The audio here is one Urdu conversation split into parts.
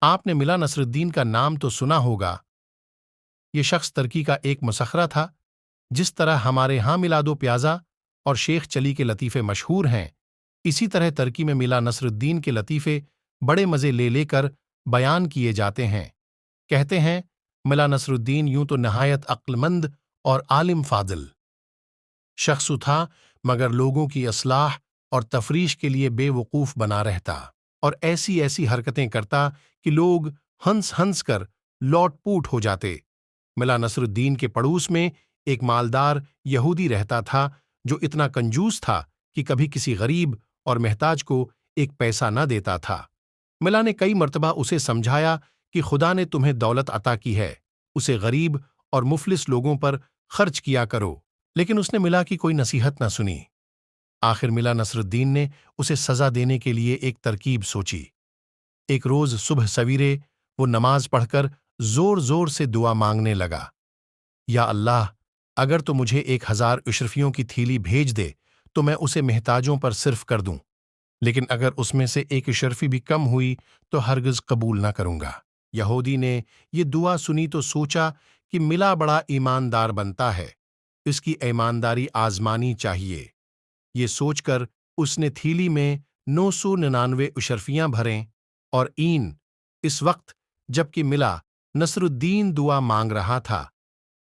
آپ نے ملا نصرالدین کا نام تو سنا ہوگا۔ یہ شخص ترکی کا ایک مسخرہ تھا۔ جس طرح ہمارے ہاں میلاد و پیازا اور شیخ چلی کے لطیفے مشہور ہیں، اسی طرح ترکی میں ملا نصرالدین کے لطیفے بڑے مزے لے لے کر بیان کیے جاتے ہیں۔ کہتے ہیں ملا نصرالدین یوں تو نہایت عقل مند اور عالم فاضل شخص تھا، مگر لوگوں کی اصلاح اور تفریح کے لیے بے وقوف بنا رہتا اور ایسی ایسی حرکتیں کرتا کہ لوگ ہنس ہنس کر لوٹ پوٹ ہو جاتے۔ ملا نصرالدین کے پڑوس میں ایک مالدار یہودی رہتا تھا جو اتنا کنجوس تھا کہ کبھی کسی غریب اور محتاج کو ایک پیسہ نہ دیتا تھا۔ ملا نے کئی مرتبہ اسے سمجھایا کہ خدا نے تمہیں دولت عطا کی ہے، اسے غریب اور مفلس لوگوں پر خرچ کیا کرو، لیکن اس نے ملا کی کوئی نصیحت نہ سنی۔ آخر ملا نصرالدین نے اسے سزا دینے کے لیے ایک ترکیب سوچی۔ ایک روز صبح سویرے وہ نماز پڑھ کر زور زور سے دعا مانگنے لگا، یا اللہ، اگر تو مجھے 1000 اشرفیوں کی تھیلی بھیج دے تو میں اسے محتاجوں پر صرف کر دوں، لیکن اگر اس میں سے 1 اشرفی بھی کم ہوئی تو ہرگز قبول نہ کروں گا۔ یہودی نے یہ دعا سنی تو سوچا کہ ملا بڑا ایماندار بنتا ہے، اس کی ایمانداری آزمانی چاہیے۔ یہ سوچ کر اس نے تھیلی میں 999 اشرفیاں بھریں اور اس وقت جب کہ ملا نصرالدین دعا مانگ رہا تھا،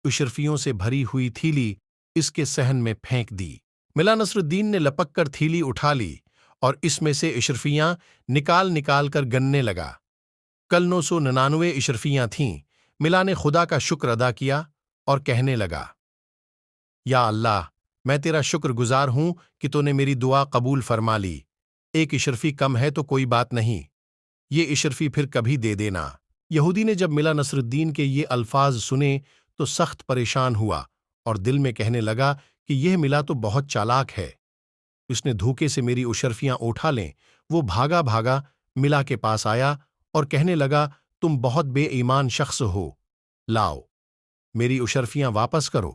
اشرفیوں سے بھری ہوئی تھیلی اس کے صحن میں پھینک دی۔ ملا نصرالدین نے لپک کر تھیلی اٹھا لی اور اس میں سے اشرفیاں نکال نکال کر گننے لگا۔ کل 999 اشرفیاں تھیں۔ ملا نے خدا کا شکر ادا کیا اور کہنے لگا، یا اللہ، میں تیرا شکر گزار ہوں کہ تو نے میری دعا قبول فرما لی۔ 1 اشرفی کم ہے تو کوئی بات نہیں، یہ اشرفی پھر کبھی دے دینا۔ یہودی نے جب ملا نصرالدین کے یہ الفاظ سنے تو سخت پریشان ہوا اور دل میں کہنے لگا کہ یہ ملا تو بہت چالاک ہے، اس نے دھوکے سے میری اشرفیاں اٹھا لیں۔ وہ بھاگا بھاگا ملا کے پاس آیا اور کہنے لگا، تم بہت بے ایمان شخص ہو، لاؤ میری اشرفیاں واپس کرو۔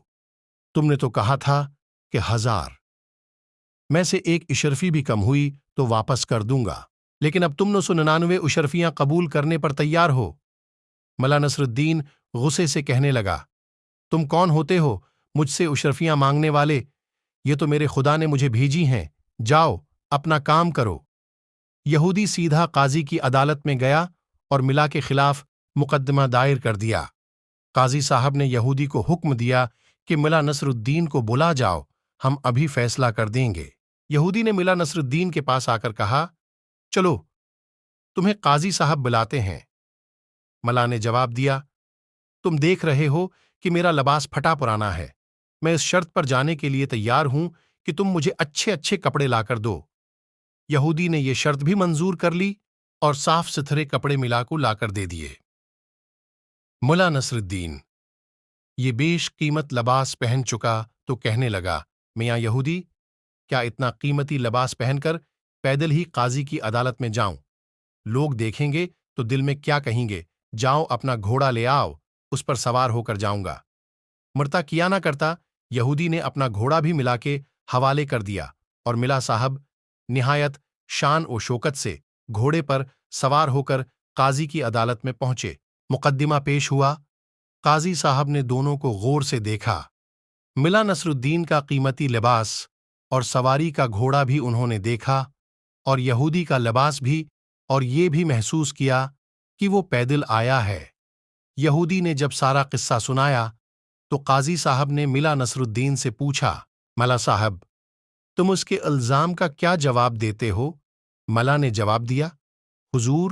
تم نے تو کہا تھا کہ 1000 میں سے 1 اشرفی بھی کم ہوئی تو واپس کر دوں گا، لیکن اب تم 999 اشرفیاں قبول کرنے پر تیار ہو۔ ملا نصرالدین غصے سے کہنے لگا، تم کون ہوتے ہو مجھ سے اشرفیاں مانگنے والے؟ یہ تو میرے خدا نے مجھے بھیجی ہیں، جاؤ اپنا کام کرو۔ یہودی سیدھا قاضی کی عدالت میں گیا اور ملا کے خلاف مقدمہ دائر کر دیا۔ قاضی صاحب نے یہودی کو حکم دیا کہ ملا نصرالدین کو بلا جاؤ، ہم ابھی فیصلہ کر دیں گے۔ یہودی نے ملا نصرالدین کے پاس آ کر کہا، چلو تمہیں قاضی صاحب بلاتے ہیں۔ ملا نے جواب دیا، تم دیکھ رہے ہو کہ میرا لباس پھٹا پرانا ہے، میں اس شرط پر جانے کے لیے تیار ہوں کہ تم مجھے اچھے اچھے کپڑے لا کر دو۔ یہودی نے یہ شرط بھی منظور کر لی اور صاف ستھرے کپڑے ملا کو لا کر دے دیے۔ ملا نصرالدین یہ بیش قیمت لباس پہن چکا تو کہنے لگا، میاں یہودی، کیا اتنا قیمتی لباس پہن کر پیدل ہی قاضی کی عدالت میں جاؤں؟ لوگ دیکھیں گے تو دل میں کیا کہیں گے؟ جاؤ اپنا گھوڑا لے آؤ، اس پر سوار ہو کر جاؤں گا۔ مرتا کیا نہ کرتا، یہودی نے اپنا گھوڑا بھی ملا کے حوالے کر دیا اور ملا صاحب نہایت شان و شوکت سے گھوڑے پر سوار ہو کر قاضی کی عدالت میں پہنچے۔ مقدمہ پیش ہوا۔ قاضی صاحب نے دونوں کو غور سے دیکھا۔ ملا نصرالدین کا قیمتی لباس اور سواری کا گھوڑا بھی انہوں نے دیکھا، اور یہودی کا لباس بھی، اور یہ بھی محسوس کیا کہ وہ پیدل آیا ہے۔ یہودی نے جب سارا قصہ سنایا تو قاضی صاحب نے ملا نصرالدین سے پوچھا، ملا صاحب، تم اس کے الزام کا کیا جواب دیتے ہو؟ ملا نے جواب دیا، حضور،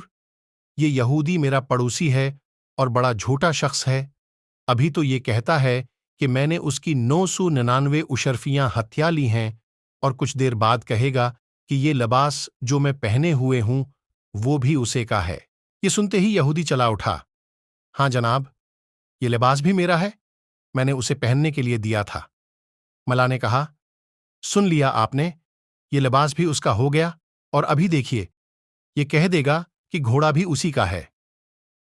یہ یہودی میرا پڑوسی ہے اور بڑا جھوٹا شخص ہے۔ ابھی تو یہ کہتا ہے کہ میں نے اس کی 999 اشرفیاں ہتھیا لی ہیں، اور کچھ دیر بعد کہے گا کہ یہ لباس جو میں پہنے ہوئے ہوں وہ بھی اسے کا ہے۔ یہ سنتے ہی یہودی چلا اٹھا، ہاں جناب، یہ لباس بھی میرا ہے، میں نے اسے پہننے کے لیے دیا تھا۔ ملا نے کہا، سن لیا آپ نے، یہ لباس بھی اس کا ہو گیا، اور ابھی دیکھیے یہ کہہ دے گا کہ گھوڑا بھی اسی کا ہے۔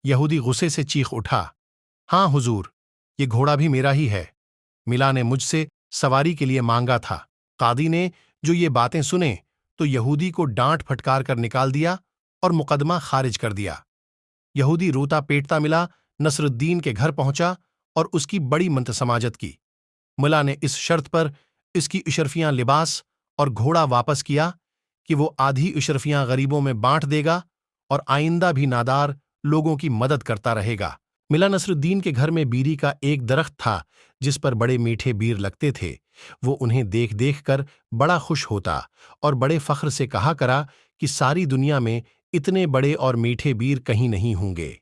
یہودی غصے سے چیخ اٹھا، ہاں حضور، یہ گھوڑا بھی میرا ہی ہے، ملا نے مجھ سے سواری کے لیے مانگا تھا۔ قاضی نے جو یہ باتیں سنیں تو یہودی کو ڈانٹ پھٹکار کر نکال دیا اور مقدمہ خارج کر دیا۔ یہودی روتا پیٹتا ملا نصر الدین کے گھر پہنچا اور اس کی بڑی منتسماجت کی۔ ملا نے اس شرط پر اس کی اشرفیاں لباس اور گھوڑا واپس کیا کہ وہ آدھی اشرفیاں غریبوں میں بانٹ دے گا اور آئندہ بھی نادار لوگوں کی مدد کرتا رہے گا۔ ملا نصر الدین کے گھر میں بیری کا ایک درخت تھا جس پر بڑے میٹھے بیر لگتے تھے۔ وہ انہیں دیکھ دیکھ کر بڑا خوش ہوتا اور بڑے فخر سے کہا کرا کہ ساری دنیا میں اتنے بڑے اور میٹھے بیر کہیں نہیں ہوں گے۔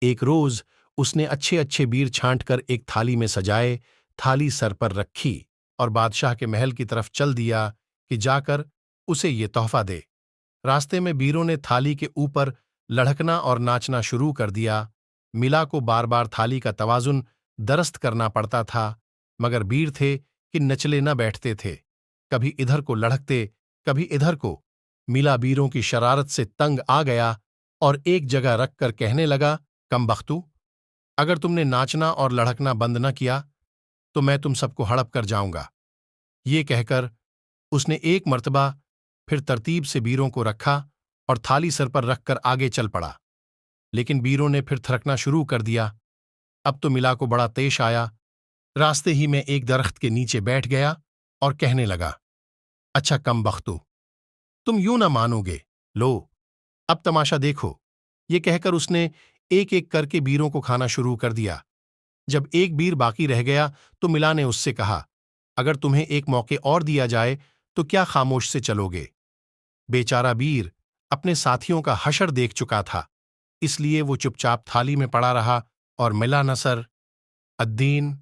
ایک روز اس نے اچھے اچھے بیر چھانٹ کر ایک تھالی میں سجائے، تھالی سر پر رکھی اور بادشاہ کے محل کی طرف چل دیا کہ جا کر اسے یہ تحفہ دے۔ راستے میں بیروں نے تھالی کے اوپر لڑھکنا اور ناچنا شروع کر دیا۔ ملا کو بار بار تھالی کا توازن درست کرنا پڑتا تھا، مگر بیر تھے کہ نچلے نہ بیٹھتے تھے، کبھی ادھر کو لڑھکتے کبھی ادھر کو۔ ملا بیروں کی شرارت سے تنگ آ گیا اور ایک جگہ رکھ کر کہنے لگا، کم بختو، اگر تم نے ناچنا اور لڑھکنا بند نہ کیا تو میں تم سب کو ہڑپ کر جاؤں گا۔ یہ کہہ کر اس نے ایک مرتبہ پھر ترتیب سے بیروں کو رکھا اور تھالی سر پر رکھ کر آگے چل پڑا، لیکن بیروں نے پھر تھرکنا شروع کر دیا۔ اب تو ملا کو بڑا طیش آیا۔ راستے ہی میں ایک درخت کے نیچے بیٹھ گیا اور کہنے لگا، اچھا کم بختو، تم یوں نہ مانو گے، لو اب تماشا دیکھو۔ یہ کہہ کر اس نے ایک ایک کر کے بیروں کو کھانا شروع کر دیا۔ جب ایک بیر باقی رہ گیا تو ملا نے اس سے کہا، اگر تمہیں ایک موقع اور دیا جائے تو کیا خاموش سے چلو گے؟ بیچارہ بیر اپنے ساتھیوں کا حشر دیکھ چکا تھا، اس لیے وہ چپ چاپ تھالی میں پڑا رہا اور ملا نصر الدین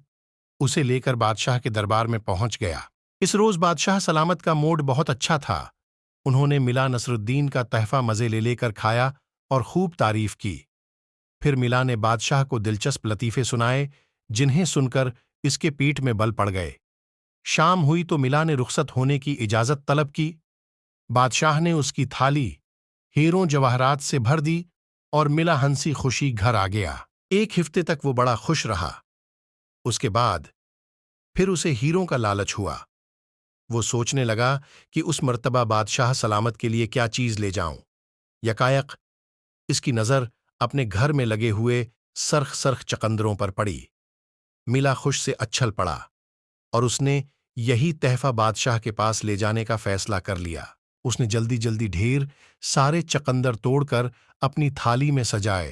اسے لے کر بادشاہ کے دربار میں پہنچ گیا۔ اس روز بادشاہ سلامت کا موڈ بہت اچھا تھا۔ انہوں نے ملا نصر الدین کا تحفہ مزے لے لے کر کھایا اور خوب تعریف کی۔ پھر ملا نے بادشاہ کو دلچسپ لطیفے سنائے جنہیں سن کر اس کے پیٹ میں بل پڑ گئے۔ شام ہوئی تو ملا نے رخصت ہونے کی اجازت طلب کی۔ بادشاہ نے اس کی تھالی ہیروں جواہرات سے بھر دی اور ملا ہنسی خوشی گھر آ گیا۔ ایک ہفتے تک وہ بڑا خوش رہا۔ اس کے بعد پھر اسے ہیروں کا لالچ ہوا۔ وہ سوچنے لگا کہ اس مرتبہ بادشاہ سلامت کے لیے کیا چیز لے جاؤں۔ یکایک اس کی نظر اپنے گھر میں لگے ہوئے سرخ سرخ چقندروں پر پڑی۔ ملا خوش سے اچھل پڑا اور اس نے یہی تحفہ بادشاہ کے پاس لے جانے کا فیصلہ کر لیا۔ اس نے جلدی جلدی ڈھیر سارے چقندر توڑ کر اپنی تھالی میں سجائے،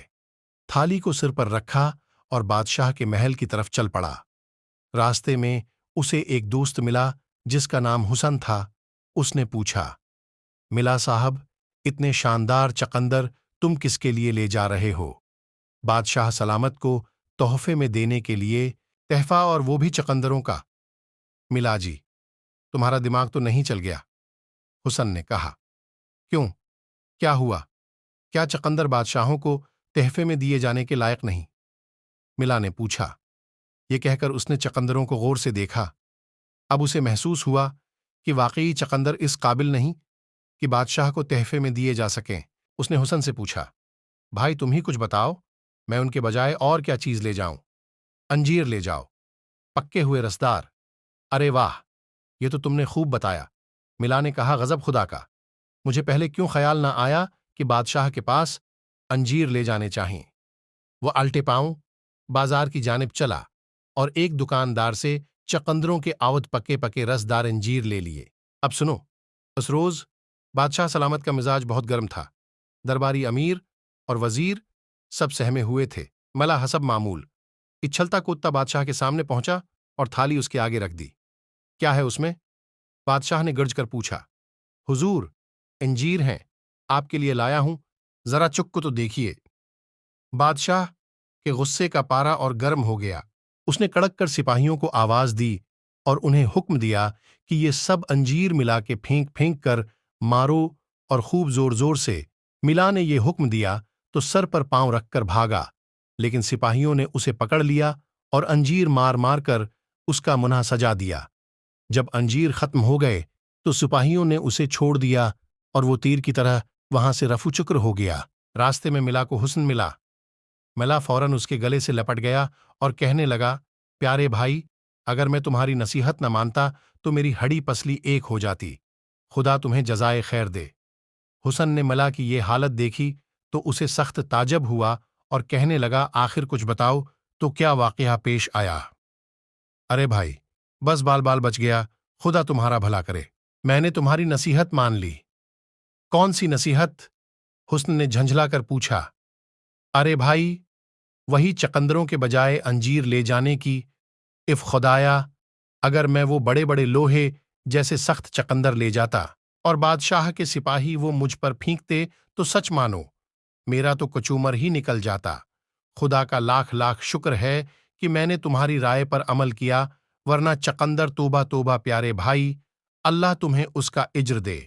تھالی کو سر پر رکھا اور بادشاہ کے محل کی طرف چل پڑا۔ راستے میں اسے ایک دوست ملا جس کا نام حسن تھا۔ اس نے پوچھا، ملا صاحب، اتنے شاندار چقندر تم کس کے لیے لے جا رہے ہو؟ بادشاہ سلامت کو تحفے میں دینے کے لیے تحفہ، اور وہ بھی چقندروں کا؟ ملا جی، تمہارا دماغ تو نہیں چل گیا؟ حسن نے کہا، کیوں، کیا ہوا؟ کیا چقندر بادشاہوں کو تحفے میں دیے جانے کے لائق نہیں؟ ملا نے پوچھا۔ یہ کہہ کر اس نے چقندروں کو غور سے دیکھا۔ اب اسے محسوس ہوا کہ واقعی چقندر اس قابل نہیں کہ بادشاہ کو تحفے میں دیے جا سکیں۔ اس نے حسن سے پوچھا، بھائی تم ہی کچھ بتاؤ، میں ان کے بجائے اور کیا چیز لے جاؤں؟ انجیر لے جاؤ، پکے ہوئے رسدار۔ ارے واہ، یہ تو تم نے خوب بتایا۔ ملا نے کہا، غضب خدا کا، مجھے پہلے کیوں خیال نہ آیا کہ بادشاہ کے پاس انجیر لے جانے چاہئیں۔ وہ الٹے پاؤں بازار کی جانب چلا اور ایک دکاندار سے چقندروں کے آود پکے پکے رسدار انجیر لے لیے۔ اب سنو، اس روز بادشاہ سلامت کا مزاج بہت گرم تھا۔ درباری امیر اور وزیر سب سہمے ہوئے تھے۔ ملا حسب معمول اچھلتا کودتا بادشاہ کے سامنے پہنچا اور تھالی اس کے آگے رکھ دی۔ کیا ہے اس میں؟ بادشاہ نے گرج کر پوچھا۔ حضور، انجیر ہیں، آپ کے لیے لایا ہوں، ذرا چک کو تو دیکھیے۔ بادشاہ کے غصے کا پارا اور گرم ہو گیا۔ اس نے کڑک کر سپاہیوں کو آواز دی اور انہیں حکم دیا کہ یہ سب انجیر ملا کے پھینک پھینک کر مارو، اور خوب زور زور سے۔ ملا نے یہ حکم دیا تو سر پر پاؤں رکھ کر بھاگا، لیکن سپاہیوں نے اسے پکڑ لیا اور انجیر مار مار کر اس کا منہ سجا دیا۔ جب انجیر ختم ہو گئے تو سپاہیوں نے اسے چھوڑ دیا اور وہ تیر کی طرح وہاں سے رفو چکر ہو گیا۔ راستے میں ملا کو حسن ملا۔ ملا فوراً اس کے گلے سے لپٹ گیا اور کہنے لگا، پیارے بھائی، اگر میں تمہاری نصیحت نہ مانتا تو میری ہڈی پسلی ایک ہو جاتی، خدا تمہیں جزائے خیر دے۔ حسن نے ملا کی یہ حالت دیکھی تو اسے سخت تعجب ہوا اور کہنے لگا آخر کچھ بتاؤ تو کیا واقعہ پیش آیا؟ ارے بھائی بس بال بال بچ گیا، خدا تمہارا بھلا کرے، میں نے تمہاری نصیحت مان لی۔ کون سی نصیحت؟ حسن نے جھنجھلا کر پوچھا۔ ارے بھائی وہی چقندروں کے بجائے انجیر لے جانے کی۔ اف خدایا، اگر میں وہ بڑے بڑے لوہے جیسے سخت چقندر لے جاتا اور بادشاہ کے سپاہی وہ مجھ پر پھینکتے تو سچ مانو میرا تو کچومر ہی نکل جاتا۔ خدا کا لاکھ لاکھ شکر ہے کہ میں نے تمہاری رائے پر عمل کیا، ورنہ چقندر توبہ توبہ پیارے بھائی، اللہ تمہیں اس کا اجر دے۔